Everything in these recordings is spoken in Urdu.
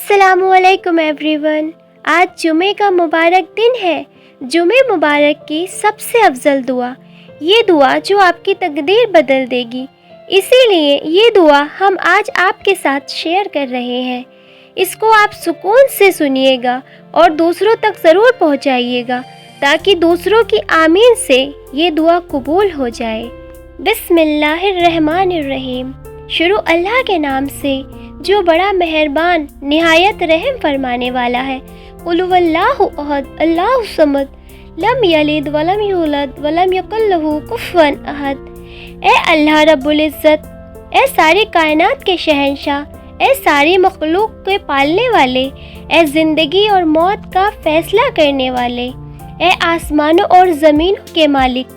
السلام علیکم ایوری ون۔ آج جمعے کا مبارک دن ہے۔ جمعے مبارک کی سب سے افضل دعا، یہ دعا جو آپ کی تقدیر بدل دے گی، اسی لیے یہ دعا ہم آج آپ کے ساتھ شیئر کر رہے ہیں۔ اس کو آپ سکون سے سنیے گا اور دوسروں تک ضرور پہنچائیے گا تاکہ دوسروں کی آمین سے یہ دعا قبول ہو جائے۔ بسم اللہ الرحمن الرحیم۔ شروع اللہ کے نام سے جو بڑا مہربان نہایت رحم فرمانے والا ہے۔ قل هو اللہ احد اللہ الصمد لم یلد ولم یولد ولم یکن لہ کفوا احد۔ اے اللہ رب العزت، اے ساری کائنات کے شہنشاہ، اے ساری مخلوق کے پالنے والے، اے زندگی اور موت کا فیصلہ کرنے والے، اے آسمانوں اور زمینوں کے مالک،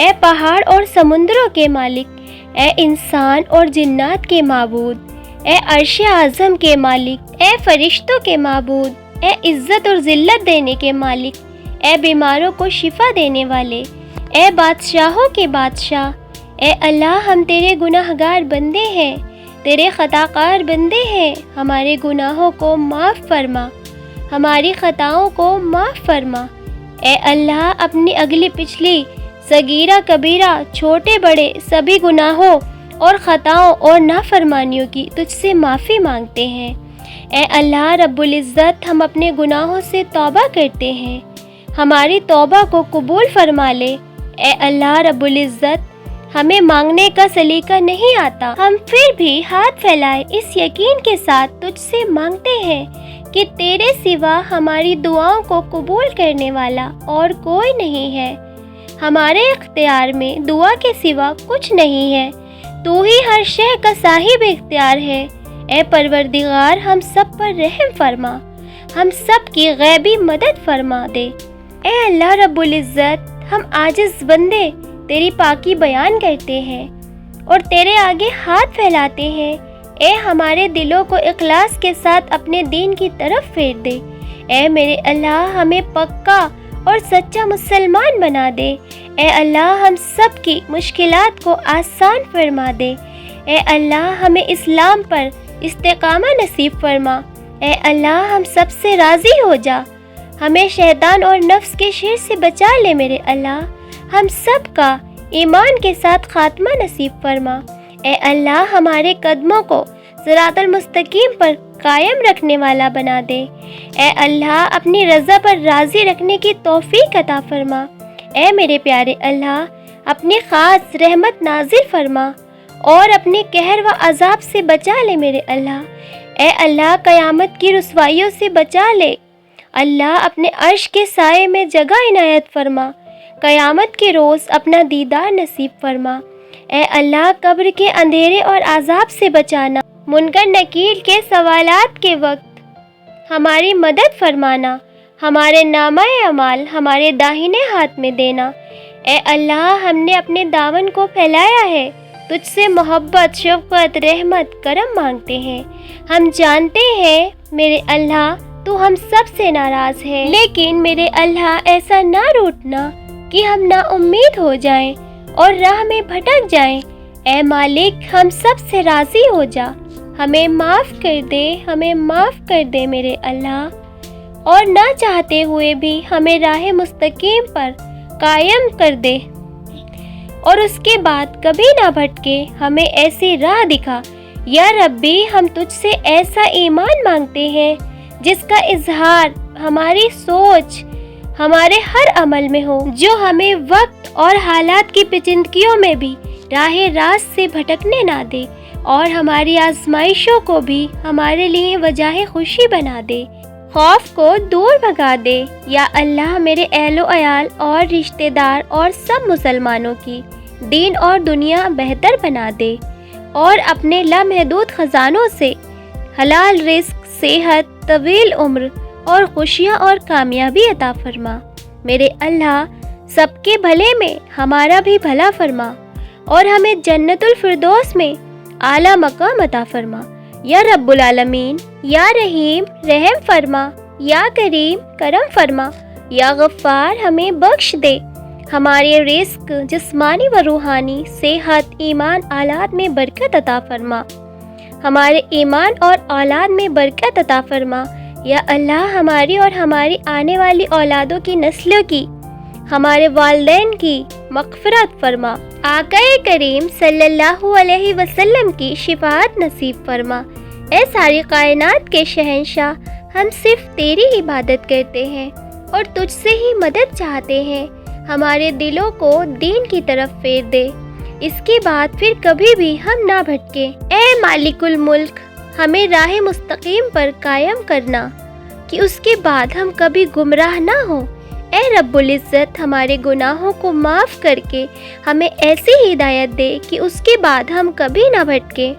اے پہاڑ اور سمندروں کے مالک، اے انسان اور جنات کے معبود، اے عرش اعظم کے مالک، اے فرشتوں کے معبود، اے عزت اور ذلت دینے کے مالک، اے بیماروں کو شفا دینے والے، اے بادشاہوں کے بادشاہ، اے اللہ ہم تیرے گناہگار بندے ہیں، تیرے خطا کار بندے ہیں، ہمارے گناہوں کو معاف فرما، ہماری خطاؤں کو معاف فرما۔ اے اللہ اپنی اگلی پچھلی صغیرہ کبیرہ چھوٹے بڑے سبھی گناہوں اور خطاؤں اور نافرمانیوں کی تجھ سے معافی مانگتے ہیں۔ اے اللہ رب العزت، ہم اپنے گناہوں سے توبہ کرتے ہیں، ہماری توبہ کو قبول فرما لے۔ اے اللہ رب العزت، ہمیں مانگنے کا سلیقہ نہیں آتا، ہم پھر بھی ہاتھ پھیلائے اس یقین کے ساتھ تجھ سے مانگتے ہیں کہ تیرے سوا ہماری دعاؤں کو قبول کرنے والا اور کوئی نہیں ہے۔ ہمارے اختیار میں دعا کے سوا کچھ نہیں ہے، تو ہی ہر شے کا صاحب اختیار ہے۔ اے پروردگار، ہم سب پر رحم فرما، ہم سب کی غیبی مدد فرما دے۔ اے اللہ رب العزت، ہم عاجز بندے تیری پاکی بیان کرتے ہیں اور تیرے آگے ہاتھ پھیلاتے ہیں۔ اے ہمارے دلوں کو اخلاص کے ساتھ اپنے دین کی طرف پھیر دے۔ اے میرے اللہ، ہمیں پکا اور سچا مسلمان بنا دے۔ اے اللہ ہم سب کی مشکلات کو آسان فرما دے۔ اے اللہ ہمیں اسلام پر استقامہ نصیب فرما۔ اے اللہ ہم سب سے راضی ہو جا، ہمیں شیطان اور نفس کے شر سے بچا لے میرے اللہ۔ ہم سب کا ایمان کے ساتھ خاتمہ نصیب فرما۔ اے اللہ ہمارے قدموں کو صراط المستقیم پر قائم رکھنے والا بنا دے۔ اے اللہ اپنی رضا پر راضی رکھنے کی توفیق عطا فرما۔ اے میرے پیارے اللہ، اپنی خاص رحمت نازل فرما اور اپنے قہر و عذاب سے بچا لے میرے اللہ۔ اے اللہ قیامت کی رسوائیوں سے بچا لے۔ اللہ اپنے عرش کے سائے میں جگہ عنایت فرما۔ قیامت کے روز اپنا دیدار نصیب فرما۔ اے اللہ قبر کے اندھیرے اور عذاب سے بچانا، منکر نکیر کے سوالات کے وقت ہماری مدد فرمانا، ہمارے نامہ اعمال ہمارے داہنے ہاتھ میں دینا۔ اے اللہ ہم نے اپنے دامن کو پھیلایا ہے، تجھ سے محبت، شفقت، رحمت، کرم مانگتے ہیں۔ ہم جانتے ہیں میرے اللہ تو ہم سب سے ناراض ہے، لیکن میرے اللہ ایسا نہ روٹنا کہ ہم نا امید ہو جائیں اور راہ میں بھٹک جائیں۔ اے مالک ہم سب سے راضی ہو جا، ہمیں معاف کر دے، ہمیں معاف کر دے میرے اللہ، اور نہ چاہتے ہوئے بھی ہمیں راہ مستقیم پر قائم کر دے، اور اس کے بعد کبھی نہ بھٹکے، ہمیں ایسی راہ دکھا۔ یا ربی ہم تجھ سے ایسا ایمان مانگتے ہیں جس کا اظہار ہماری سوچ، ہمارے ہر عمل میں ہو، جو ہمیں وقت اور حالات کی پیچیدگیوں میں بھی راہ راست سے بھٹکنے نہ دے، اور ہماری آزمائشوں کو بھی ہمارے لیے وجہ خوشی بنا دے، خوف کو دور بھگا دے۔ یا اللہ میرے اہل و عیال اور رشتہ دار اور سب مسلمانوں کی دین اور دنیا بہتر بنا دے، اور اپنے لامحدود خزانوں سے حلال رزق، صحت، طویل عمر اور خوشیاں اور کامیابی عطا فرما۔ میرے اللہ سب کے بھلے میں ہمارا بھی بھلا فرما، اور ہمیں جنت الفردوس میں اعلیٰ مقام عطا فرما۔ یا رب العالمین، یا رحیم رحم فرما، یا کریم کرم فرما، یا غفار ہمیں بخش دے، ہمارے رزق جسمانی و روحانی، صحت، ایمان، آلات میں برکت عطا فرما، ہمارے ایمان اور اولاد میں برکت عطا فرما۔ یا اللہ ہماری اور ہماری آنے والی اولادوں کی نسلوں کی، ہمارے والدین کی مغفرت فرما۔ آقا کریم صلی اللہ علیہ وسلم کی شفاعت نصیب فرما۔ اے ساری کائنات کے شہنشاہ، ہم صرف تیری عبادت کرتے ہیں اور تجھ سے ہی مدد چاہتے ہیں۔ ہمارے دلوں کو دین کی طرف پھیر دے، اس کے بعد پھر کبھی بھی ہم نہ بھٹکیں۔ اے مالک الملک، ہمیں راہ مستقیم پر قائم کرنا کہ اس کے بعد ہم کبھی گمراہ نہ ہوں۔ اے رب العزت، ہمارے گناہوں کو معاف کر کے ہمیں ایسی ہدایت دے کہ اس کے بعد ہم کبھی نہ بھٹکیں۔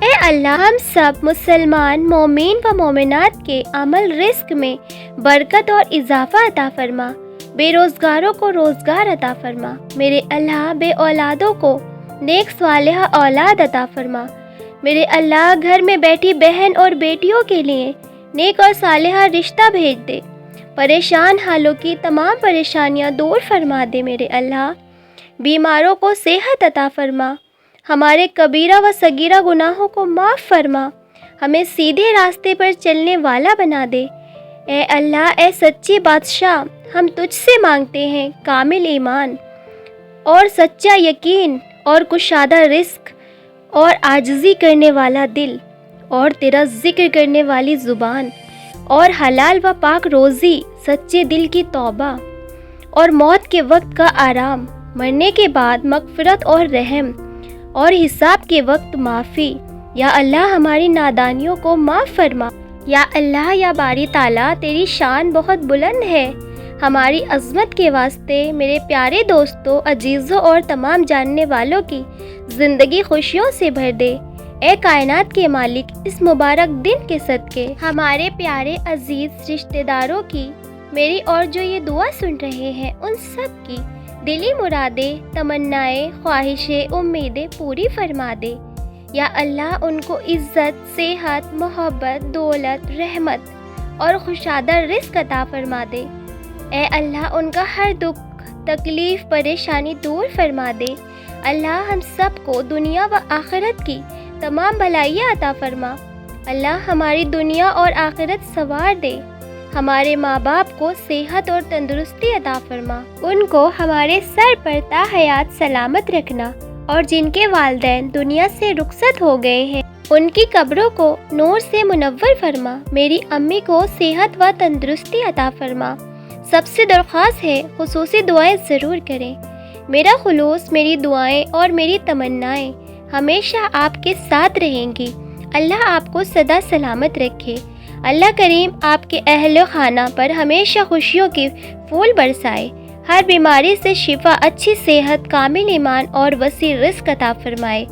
اے اللہ، ہم سب مسلمان مومن و مومنات کے عمل رزق میں برکت اور اضافہ عطا فرما۔ بے روزگاروں کو روزگار عطا فرما۔ میرے اللہ، بے اولادوں کو نیک صالحہ اولاد عطا فرما۔ میرے اللہ، گھر میں بیٹھی بہن اور بیٹیوں کے لیے نیک اور صالحہ رشتہ بھیج دے۔ پریشان حالوں کی تمام پریشانیاں دور فرما دے۔ میرے اللہ، بیماروں کو صحت عطا فرما۔ ہمارے کبیرہ و صغیرہ گناہوں کو معاف فرما۔ ہمیں سیدھے راستے پر چلنے والا بنا دے۔ اے اللہ، اے سچے بادشاہ، ہم تجھ سے مانگتے ہیں کامل ایمان اور سچا یقین اور کشادہ رزق اور عاجزی کرنے والا دل اور تیرا ذکر کرنے والی زبان اور حلال و پاک روزی، سچے دل کی توبہ اور موت کے وقت کا آرام، مرنے کے بعد مغفرت اور رحم اور حساب کے وقت معافی۔ یا اللہ، ہماری نادانیوں کو معاف فرما۔ یا اللہ، یا باری تعالیٰ، تیری شان بہت بلند ہے۔ ہماری عظمت کے واسطے میرے پیارے دوستوں، عزیزوں اور تمام جاننے والوں کی زندگی خوشیوں سے بھر دے۔ اے کائنات کے مالک، اس مبارک دن کے صدقے ہمارے پیارے عزیز رشتہ داروں کی، میری اور جو یہ دعا سن رہے ہیں ان سب کی دلی مرادیں، تمنائیں، خواہشیں، امیدیں پوری فرما دے۔ یا اللہ، ان کو عزت، صحت، محبت، دولت، رحمت اور خوشادہ رزق عطا فرما دے۔ اے اللہ، ان کا ہر دکھ، تکلیف، پریشانی دور فرما دے۔ اللہ، ہم سب کو دنیا و آخرت کی تمام بھلائیاں عطا فرما۔ اللہ، ہماری دنیا اور آخرت سنوار دے۔ ہمارے ماں باپ کو صحت اور تندرستی عطا فرما۔ ان کو ہمارے سر پر تا حیات سلامت رکھنا، اور جن کے والدین دنیا سے رخصت ہو گئے ہیں ان کی قبروں کو نور سے منور فرما۔ میری امی کو صحت و تندرستی عطا فرما۔ سب سے درخواست ہے خصوصی دعائیں ضرور کریں۔ میرا خلوص، میری دعائیں اور میری تمنائیں ہمیشہ آپ کے ساتھ رہیں گی۔ اللہ آپ کو سدا سلامت رکھے۔ اللہ کریم آپ کے اہل و خانہ پر ہمیشہ خوشیوں کی پھول برسائے۔ ہر بیماری سے شفا، اچھی صحت، کامل ایمان اور وسیع رزق عطا فرمائے۔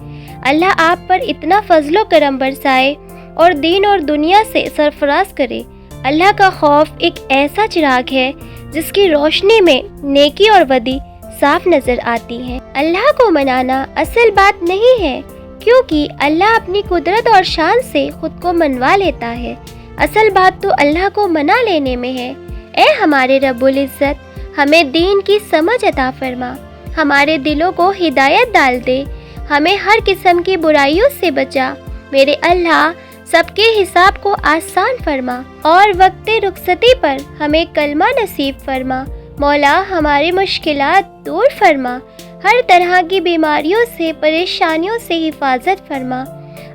اللہ آپ پر اتنا فضل و کرم برسائے اور دین اور دنیا سے سرفراز کرے۔ اللہ کا خوف ایک ایسا چراغ ہے جس کی روشنی میں نیکی اور بدی صاف نظر آتی ہیں۔ اللہ کو منانا اصل بات نہیں ہے، کیونکہ اللہ اپنی قدرت اور شان سے خود کو منوا لیتا ہے۔ اصل بات تو اللہ کو منا لینے میں ہے۔ اے ہمارے رب العزت، ہمیں دین کی سمجھ عطا فرما، ہمارے دلوں کو ہدایت ڈال دے، ہمیں ہر قسم کی برائیوں سے بچا۔ میرے اللہ، سب کے حساب کو آسان فرما اور وقت رخصتی پر ہمیں کلمہ نصیب فرما۔ مولا، ہماری مشکلات دور فرما، ہر طرح کی بیماریوں سے، پریشانیوں سے حفاظت فرما۔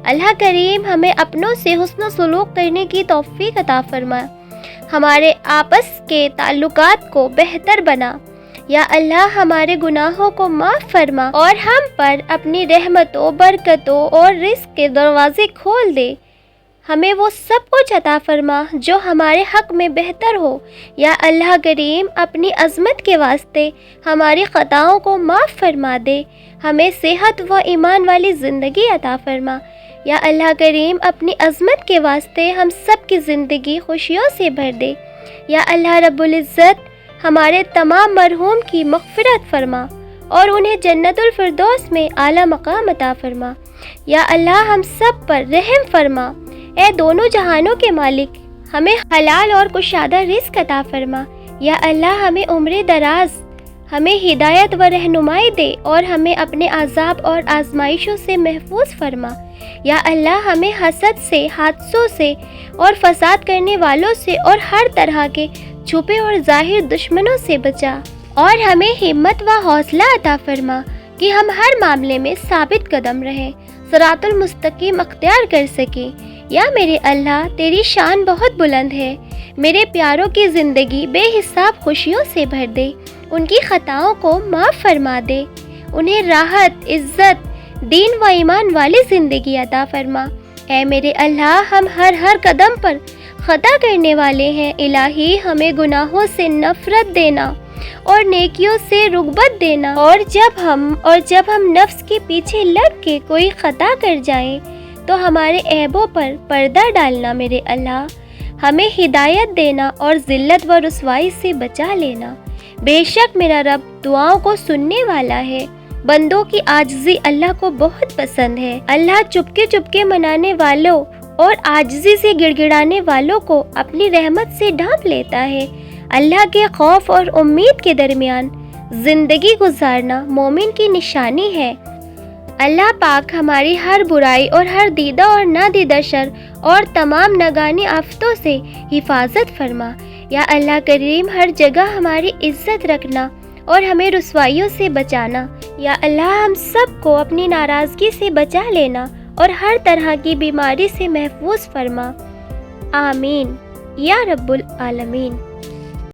اللہ کریم، ہمیں اپنوں سے حسن و سلوک کرنے کی توفیق عطا فرما، ہمارے آپس کے تعلقات کو بہتر بنا۔ یا اللہ، ہمارے گناہوں کو معاف فرما اور ہم پر اپنی رحمتوں، برکتوں اور رزق کے دروازے کھول دے۔ ہمیں وہ سب کچھ عطا فرما جو ہمارے حق میں بہتر ہو۔ یا اللہ کریم، اپنی عظمت کے واسطے ہماری خطاؤں کو معاف فرما دے، ہمیں صحت و ایمان والی زندگی عطا فرما۔ یا اللہ کریم، اپنی عظمت کے واسطے ہم سب کی زندگی خوشیوں سے بھر دے۔ یا اللہ رب العزت، ہمارے تمام مرحوم کی مغفرت فرما اور انہیں جنت الفردوس میں اعلیٰ مقام عطا فرما۔ یا اللہ، ہم سب پر رحم فرما۔ اے دونوں جہانوں کے مالک، ہمیں حلال اور کشادہ رزق عطا فرما۔ یا اللہ، ہمیں عمر دراز، ہمیں ہدایت و رہنمائی دے اور ہمیں اپنے عذاب اور آزمائشوں سے محفوظ فرما۔ یا اللہ ہمیں حسد سے، حادثوں سے اور فساد کرنے والوں سے اور ہر طرح کے چھپے اور ظاہر دشمنوں سے بچا، اور ہمیں ہمت و حوصلہ عطا فرما کہ ہم ہر معاملے میں ثابت قدم رہیں، صراط المستقیم اختیار کر سکیں۔ یا میرے اللہ، تیری شان بہت بلند ہے، میرے پیاروں کی زندگی بے حساب خوشیوں سے بھر دے، ان کی خطاؤں کو معاف فرما دے، انہیں راحت، عزت، دین و ایمان والی زندگی عطا فرما۔ اے میرے اللہ، ہم ہر قدم پر خطا کرنے والے ہیں، الہی ہمیں گناہوں سے نفرت دینا اور نیکیوں سے رغبت دینا، اور جب ہم نفس کے پیچھے لگ کے کوئی خطا کر جائیں تو ہمارے عیبوں پر پردہ ڈالنا میرے اللہ، ہمیں ہدایت دینا اور ذلت و رسوائی سے بچا لینا۔ بے شک میرا رب دعاؤں کو سننے والا ہے، بندوں کی عاجزی اللہ کو بہت پسند ہے۔ اللہ چپکے منانے والوں اور عاجزی سے گڑ گڑانے والوں کو اپنی رحمت سے ڈھانپ لیتا ہے۔ اللہ کے خوف اور امید کے درمیان زندگی گزارنا مومن کی نشانی ہے۔ اللہ پاک ہماری ہر برائی اور ہر دیدہ اور نادیدہ شر اور تمام ناگہانی آفتوں سے حفاظت فرما۔ یا اللہ کریم، ہر جگہ ہماری عزت رکھنا اور ہمیں رسوائیوں سے بچانا۔ یا اللہ ہم سب کو اپنی ناراضگی سے بچا لینا اور ہر طرح کی بیماری سے محفوظ فرما۔ آمین یا رب العالمین۔